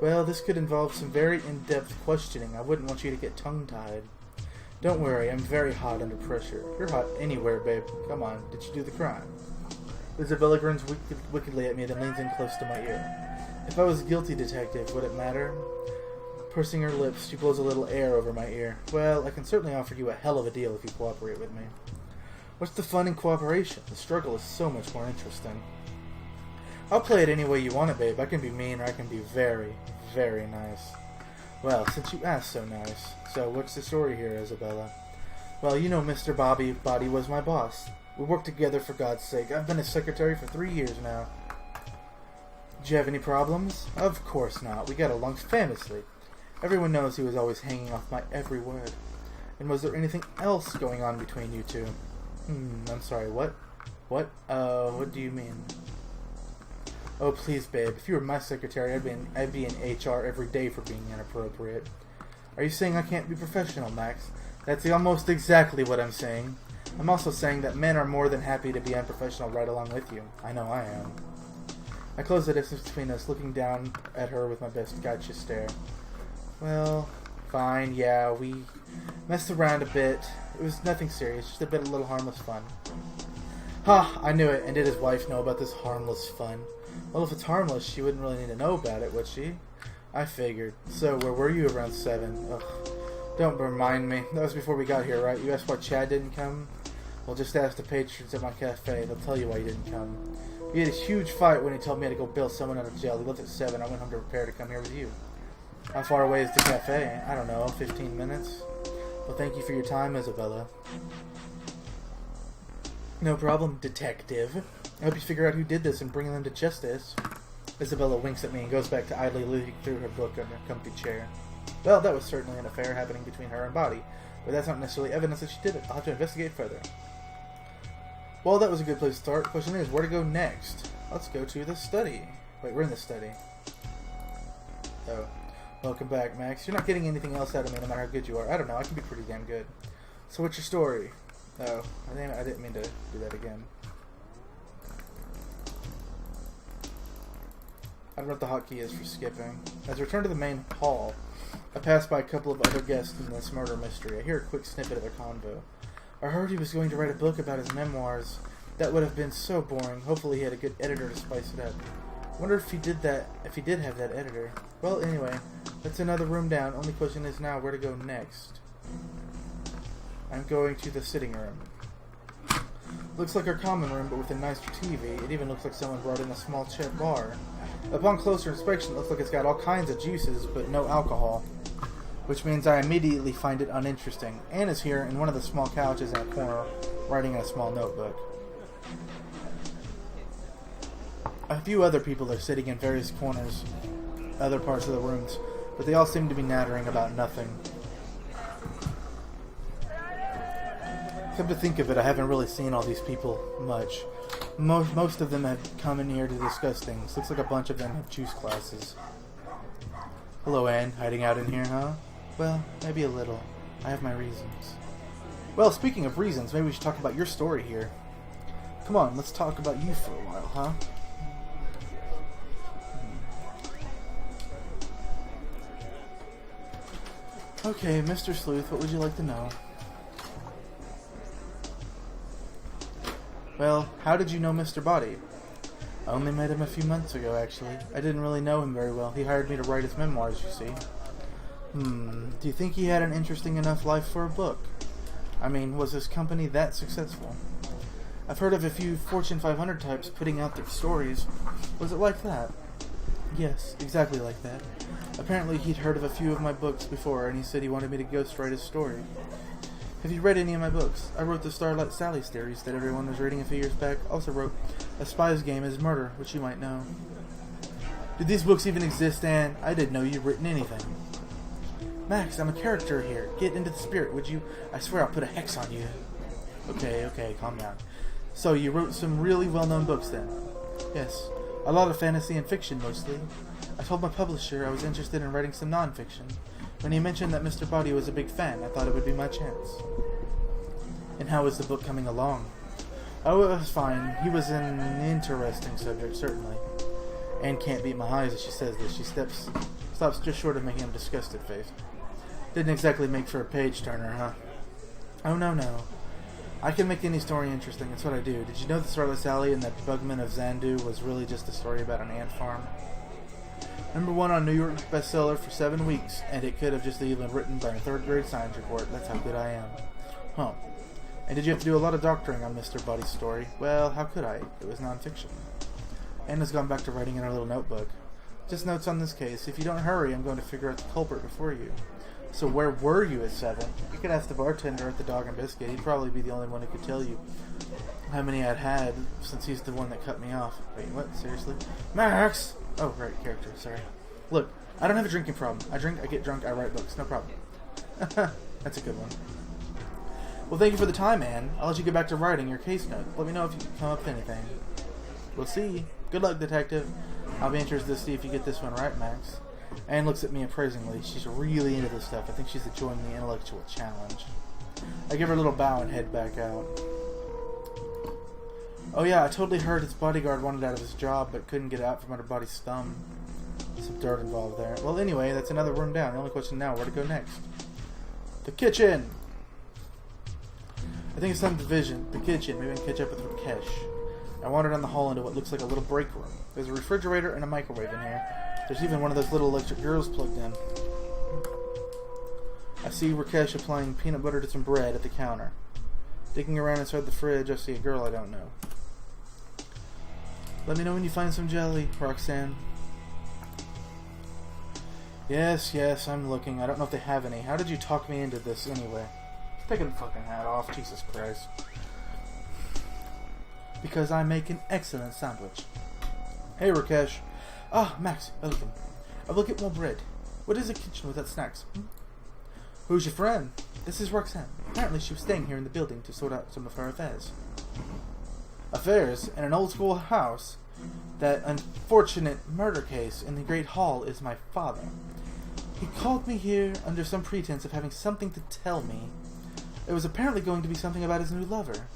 Well, this could involve some very in-depth questioning. I wouldn't want you to get tongue-tied. Don't worry, I'm very hot under pressure. You're hot anywhere, babe. Come on, did you do the crime? Isabella grins wickedly at me, then leans in close to my ear. If I was guilty, detective, would it matter? Pursing her lips, she blows a little air over my ear. Well, I can certainly offer you a hell of a deal if you cooperate with me. What's the fun in cooperation? The struggle is so much more interesting. I'll play it any way you want it, babe. I can be mean or I can be very, very nice. Well, since you asked so nice. So, what's the story here, Isabella? Well, you know Mr. Bobby was my boss. We worked together for God's sake. I've been his secretary for 3 years now. Did you have any problems? Of course not. We got along famously. Everyone knows he was always hanging off my every word. And was there anything else going on between you two? I'm sorry, what? What do you mean? Oh, please, babe. If you were my secretary, I'd be in HR every day for being inappropriate. Are you saying I can't be professional, Max? That's almost exactly what I'm saying. I'm also saying that men are more than happy to be unprofessional right along with you. I know I am. I close the distance between us, looking down at her with my best gotcha stare. Well, fine, yeah, we messed around a bit. It was nothing serious, just a little harmless fun. Ha! I knew it, and did his wife know about this harmless fun? Well, if it's harmless, she wouldn't really need to know about it, would she? I figured. So, where were you around 7? Ugh. Don't remind me. That was before we got here, right? You asked why Chad didn't come? Well, just ask the patrons at my cafe. They'll tell you why he didn't come. We had a huge fight when he told me I had to go bail someone out of jail. He left at 7. I went home to prepare to come here with you. How far away is the cafe? I don't know, 15 minutes? Well, thank you for your time, Isabella. No problem, detective. I hope you figure out who did this and bring them to justice. Isabella winks at me and goes back to idly looking through her book on her comfy chair. Well, that was certainly an affair happening between her and Bobby, but that's not necessarily evidence that she did it. I'll have to investigate further. Well, that was a good place to start. Question is, where to go next? Let's go to the study. Wait, we're in the study. Oh. Welcome back, Max. You're not getting anything else out of me no matter how good you are. I don't know, I can be pretty damn good. So what's your story? Oh, I didn't mean to do that again. I don't know what the hotkey is for skipping. As I return to the main hall, I pass by a couple of other guests in this murder mystery. I hear a quick snippet of their convo. I heard he was going to write a book about his memoirs. That would have been so boring. Hopefully he had a good editor to spice it up. Wonder if he did have that editor. Well, anyway, that's another room down. Only question is now where to go next. I'm going to the sitting room. Looks like our common room, but with a nicer TV. It even looks like someone brought in a small chip bar. Upon closer inspection, it looks like it's got all kinds of juices, but no alcohol. Which means I immediately find it uninteresting. Anne is here in one of the small couches in a corner, writing in a small notebook. A few other people are sitting in various corners, other parts of the rooms, but they all seem to be nattering about nothing. Come to think of it, I haven't really seen all these people much. Most of them have come in here to discuss things. Looks like a bunch of them have juice classes. Hello, Anne. Hiding out in here, huh? Well, maybe a little. I have my reasons. Well, speaking of reasons, maybe we should talk about your story here. Come on, let's talk about you for a while, huh? Okay, Mr. Sleuth, what would you like to know? Well, how did you know Mr. Body? I only met him a few months ago, actually. I didn't really know him very well. He hired me to write his memoirs, you see. Do you think he had an interesting enough life for a book? I mean, was his company that successful? I've heard of a few Fortune 500 types putting out their stories. Was it like that? Yes, exactly like that. Apparently he'd heard of a few of my books before, and he said he wanted me to ghostwrite his story. Have you read any of my books? I wrote the Starlight Sally series that everyone was reading a few years back. Also wrote A Spy's Game is Murder, which you might know. Did these books even exist, Anne? I didn't know you'd written anything. Max, I'm a character here. Get into the spirit, would you? I swear I'll put a hex on you. Okay, calm down. So you wrote some really well-known books then? Yes. A lot of fantasy and fiction, mostly. I told my publisher I was interested in writing some non-fiction. When he mentioned that Mr. Body was a big fan, I thought it would be my chance. And how is the book coming along? Oh, it was fine. He was an interesting subject, certainly. Anne can't beat my eyes as she says this. She steps Stops just short of making a disgusted face. Didn't exactly make for a page-turner, huh? Oh, no. I can make any story interesting. That's what I do. Did you know that Starless Alley and that Bugman of Xandu was really just a story about an ant farm? #1 on New York bestseller for 7 weeks, and it could have just even been written by a 3rd grade science report. That's how good I am. Huh. And did you have to do a lot of doctoring on Mr. Buddy's story? Well, how could I? It was nonfiction. Anna's gone back to writing in her little notebook. Just notes on this case. If you don't hurry, I'm going to figure out the culprit before you. So where were you at 7? You could ask the bartender at the Dog and Biscuit. He'd probably be the only one who could tell you how many I'd had, since he's the one that cut me off. Wait, what? Seriously? Max! Oh, right, character, sorry. Look, I don't have a drinking problem. I drink, I get drunk, I write books. No problem. That's a good one. Well, thank you for the time, Anne. I'll let you get back to writing your case note. Let me know if you come up with anything. We'll see. Good luck, detective. I'll be interested to see if you get this one right, Max. Anne looks at me appraisingly. She's really into this stuff. I think she's enjoying the intellectual challenge. I give her a little bow and head back out. Oh yeah, I totally heard his bodyguard wanted out of his job, but couldn't get out from under Body's thumb. Some dirt involved there. Well, anyway, that's another room down. The only question now, where to go next? The kitchen! I think it's time to vision. The kitchen. Maybe I can catch up with Rakesh. I wandered down the hall into what looks like a little break room. There's a refrigerator and a microwave in here. There's even one of those little electric girls plugged in. I see Rakesh applying peanut butter to some bread at the counter. Digging around inside the fridge, I see a girl I don't know. Let me know when you find some jelly, Roxanne. Yes, I'm looking. I don't know if they have any. How did you talk me into this anyway? Taking the fucking hat off, Jesus Christ. Because I make an excellent sandwich. Hey, Rakesh. Ah, Max, welcome. I will get more bread. What is a kitchen without snacks? Who's your friend? This is Roxanne. Apparently she was staying here in the building to sort out some of her affairs. Affairs? In an old school house? That unfortunate murder case in the Great Hall is my father. He called me here under some pretense of having something to tell me. It was apparently going to be something about his new lover.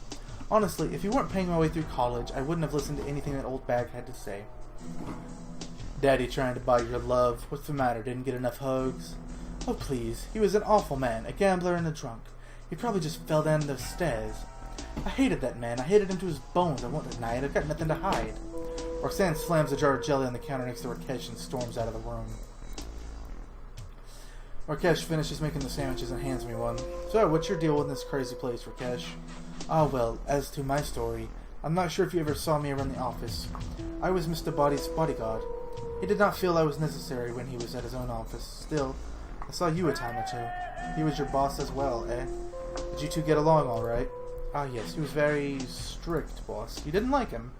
Honestly, if you weren't paying my way through college, I wouldn't have listened to anything that old bag had to say. Daddy trying to buy your love. What's the matter? Didn't get enough hugs? Oh, please. He was an awful man, a gambler and a drunk. He probably just fell down the stairs. I hated that man. I hated him to his bones. I won't deny it. I've got nothing to hide. Roxanne slams a jar of jelly on the counter next to Rakesh and storms out of the room. Rakesh finishes making the sandwiches and hands me one. So, what's your deal with this crazy place, Rakesh? Ah, well, as to my story, I'm not sure if you ever saw me around the office. I was Mr. Body's bodyguard. He did not feel I was necessary when he was at his own office. Still, I saw you a time or two. He was your boss as well, eh? Did you two get along all right? Ah, yes, he was very strict, boss. You didn't like him?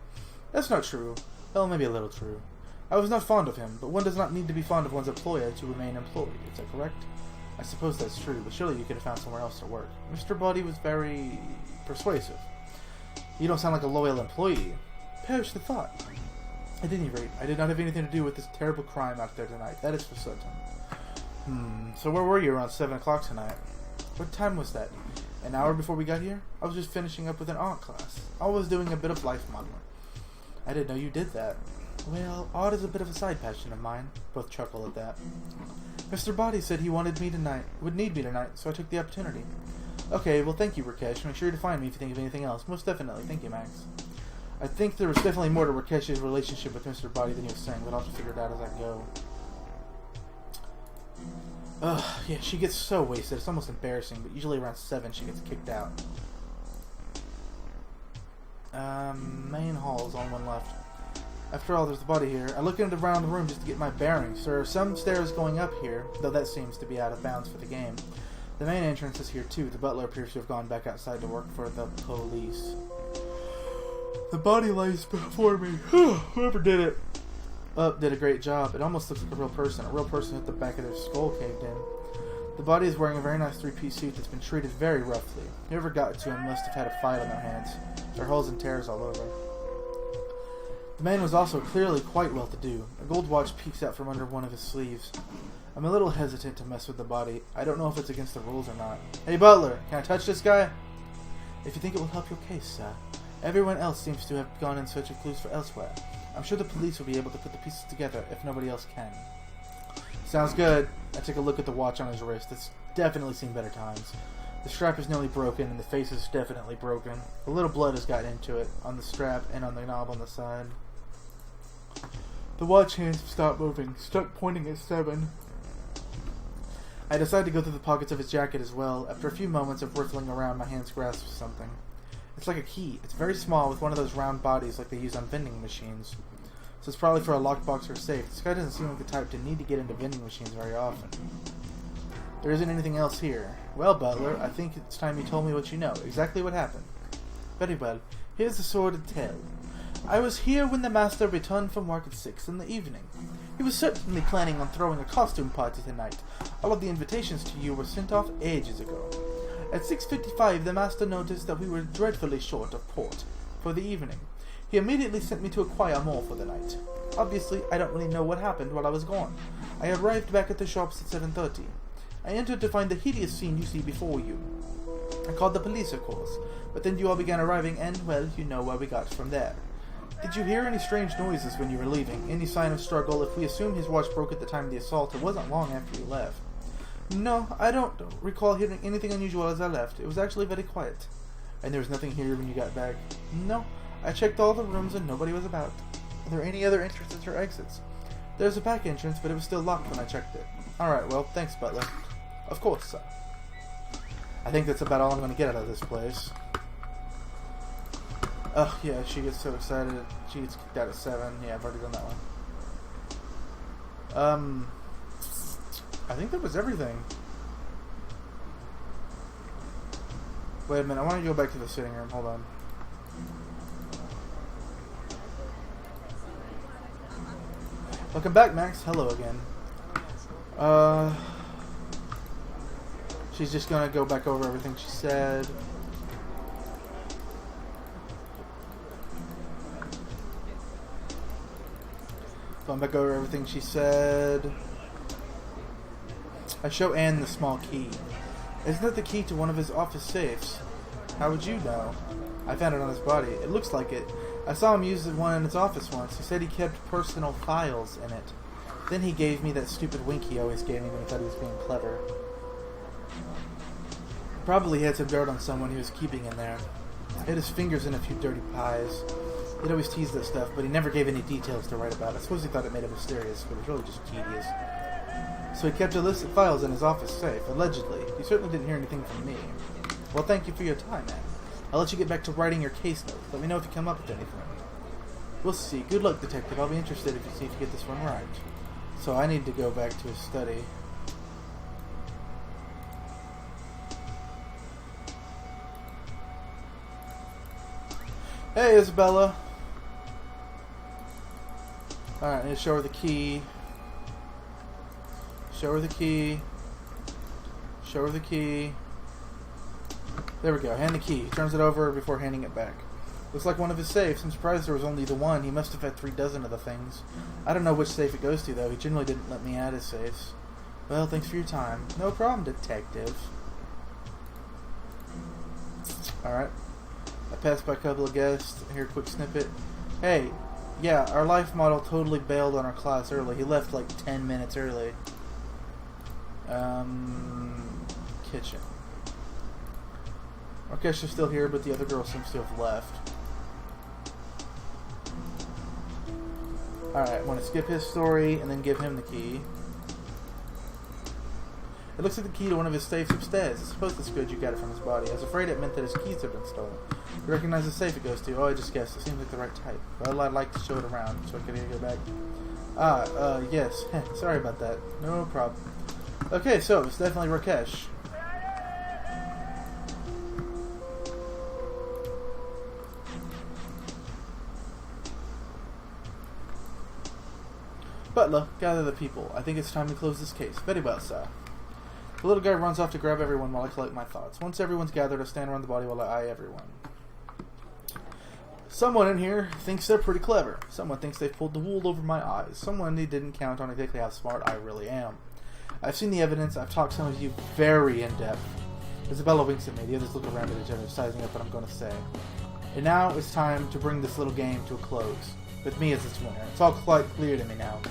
That's not true. Well, maybe a little true. I was not fond of him, but one does not need to be fond of one's employer to remain employed. Is that correct? I suppose that's true, but surely you could have found somewhere else to work. Mr. Body was very persuasive. You don't sound like a loyal employee. Perish the thought. At any rate, I did not have anything to do with this terrible crime out there tonight. That is for certain. So where were you around 7 o'clock tonight? What time was that? An hour before we got here? I was just finishing up with an art class. I was doing a bit of life modeling. I didn't know you did that. Well, art is a bit of a side passion of mine. Both chuckle at that. Mr. Body said he would need me tonight, so I took the opportunity. Okay, well thank you, Rakesh. Make sure to find me if you think of anything else. Most definitely. Thank you, Max. I think there was definitely more to Rakesh's relationship with Mr. Body than he was saying, but I'll have to figure it out as I go. Yeah, she gets so wasted. It's almost embarrassing, but usually around 7 she gets kicked out. Main hall is all one left. After all, there's the body here. I look around the room just to get my bearings. There are some stairs going up here, though that seems to be out of bounds for the game. The main entrance is here too. The butler appears to have gone back outside to work for the police. The body lies before me. Whoever did it did a great job. It almost looks like a real person. A real person with the back of their skull caved in. The body is wearing a very nice 3-piece suit that's been treated very roughly. Whoever got it to him must have had a fight on their hands. There are holes and tears all over. The man was also clearly quite well-to-do. A gold watch peeks out from under one of his sleeves. I'm a little hesitant to mess with the body. I don't know if it's against the rules or not. Hey, butler, can I touch this guy? If you think it will help your case, sir. Everyone else seems to have gone in search of clues for elsewhere. I'm sure the police will be able to put the pieces together if nobody else can. Sounds good. I took a look at the watch on his wrist. It's definitely seen better times. The strap is nearly broken, and the face is definitely broken. A little blood has gotten into it, on the strap and on the knob on the side. The watch hands stopped moving, stuck pointing at 7. I decided to go through the pockets of his jacket as well. After a few moments of whirling around, my hands grasped something. It's like a key. It's very small, with one of those round bodies like they use on vending machines. So it's probably for a lockbox or safe. This guy doesn't seem like the type to need to get into vending machines very often. There isn't anything else here. Well, Butler, I think it's time you told me what you know. Exactly what happened. Very well. Here's the sordid tale. I was here when the master returned from work at 6 in the evening. He was certainly planning on throwing a costume party tonight. All of the invitations to you were sent off ages ago. At 6:55, the master noticed that we were dreadfully short of port for the evening. He immediately sent me to acquire more for the night. Obviously, I don't really know what happened while I was gone. I arrived back at the shops at 7:30. I entered to find the hideous scene you see before you. I called the police, of course, but then you all began arriving and, well, you know where we got from there. Did you hear any strange noises when you were leaving? Any sign of struggle? If we assume his watch broke at the time of the assault, it wasn't long after you left. No, I don't recall hearing anything unusual as I left. It was actually very quiet. And there was nothing here when you got back? No, I checked all the rooms and nobody was about. Are there any other entrances or exits? There's a back entrance, but it was still locked when I checked it. Alright, well, thanks, Butler. Of course, sir. I think that's about all I'm going to get out of this place. Oh, yeah, she gets so excited. She gets kicked out at 7. Yeah, I've already done that one. I think that was everything. Wait a minute, I want to go back to the sitting room. Hold on. Welcome back, Max. Hello again. She's just gonna go back over everything she said. Going back over everything she said. I show Anne the small key. Isn't that the key to one of his office safes? How would you know? I found it on his body. It looks like it. I saw him use one in his office once. He said he kept personal files in it. Then he gave me that stupid wink he always gave me when he thought he was being clever. Probably had some dirt on someone he was keeping in there. He had his fingers in a few dirty pies. He'd always tease that stuff, but he never gave any details to write about. I suppose he thought it made it mysterious, but it was really just tedious. So he kept a list of files in his office safe, allegedly. He certainly didn't hear anything from me. Well, thank you for your time, man. I'll let you get back to writing your case notes. Let me know if you come up with anything. We'll see. Good luck, Detective. I'll be interested if you see if you get this one right. So I need to go back to his study. Hey, Isabella. Alright, I need to show her the key. Show her the key. Show her the key. There we go. Hand the key. He turns it over before handing it back. Looks like one of his safes. I'm surprised there was only the one. He must have had 36 of the things. I don't know which safe it goes to, though. He generally didn't let me add his safes. Well, thanks for your time. No problem, Detective. Alright. I passed by a couple of guests. Here, a quick snippet. Hey, yeah, our life model totally bailed on our class early. He left like 10 minutes early. Kitchen. Orchestra's still here, but the other girl seems to have left. Alright, I want to skip his story and then give him the key. It looks like the key to one of his safes upstairs. I suppose that's good you got it from his body. I was afraid it meant that his keys had been stolen. You recognize the safe it goes to? Oh, I just guessed. It seems like the right type. Well, I'd like to show it around, so I can go back. Yes. Sorry about that. No problem. Okay, so it's definitely Rakesh. Butler, gather the people. I think it's time to close this case. Very well, sir. The little guy runs off to grab everyone while I collect my thoughts. Once everyone's gathered, I stand around the body while I eye everyone. Someone in here thinks they're pretty clever. Someone thinks they've pulled the wool over my eyes. Someone they didn't count on exactly how smart I really am. I've seen the evidence. I've talked to some of you very in-depth. Isabella winks at me. The others look around at each other, sizing up what I'm going to say. And now it's time to bring this little game to a close, with me as its winner. It's all quite clear to me now.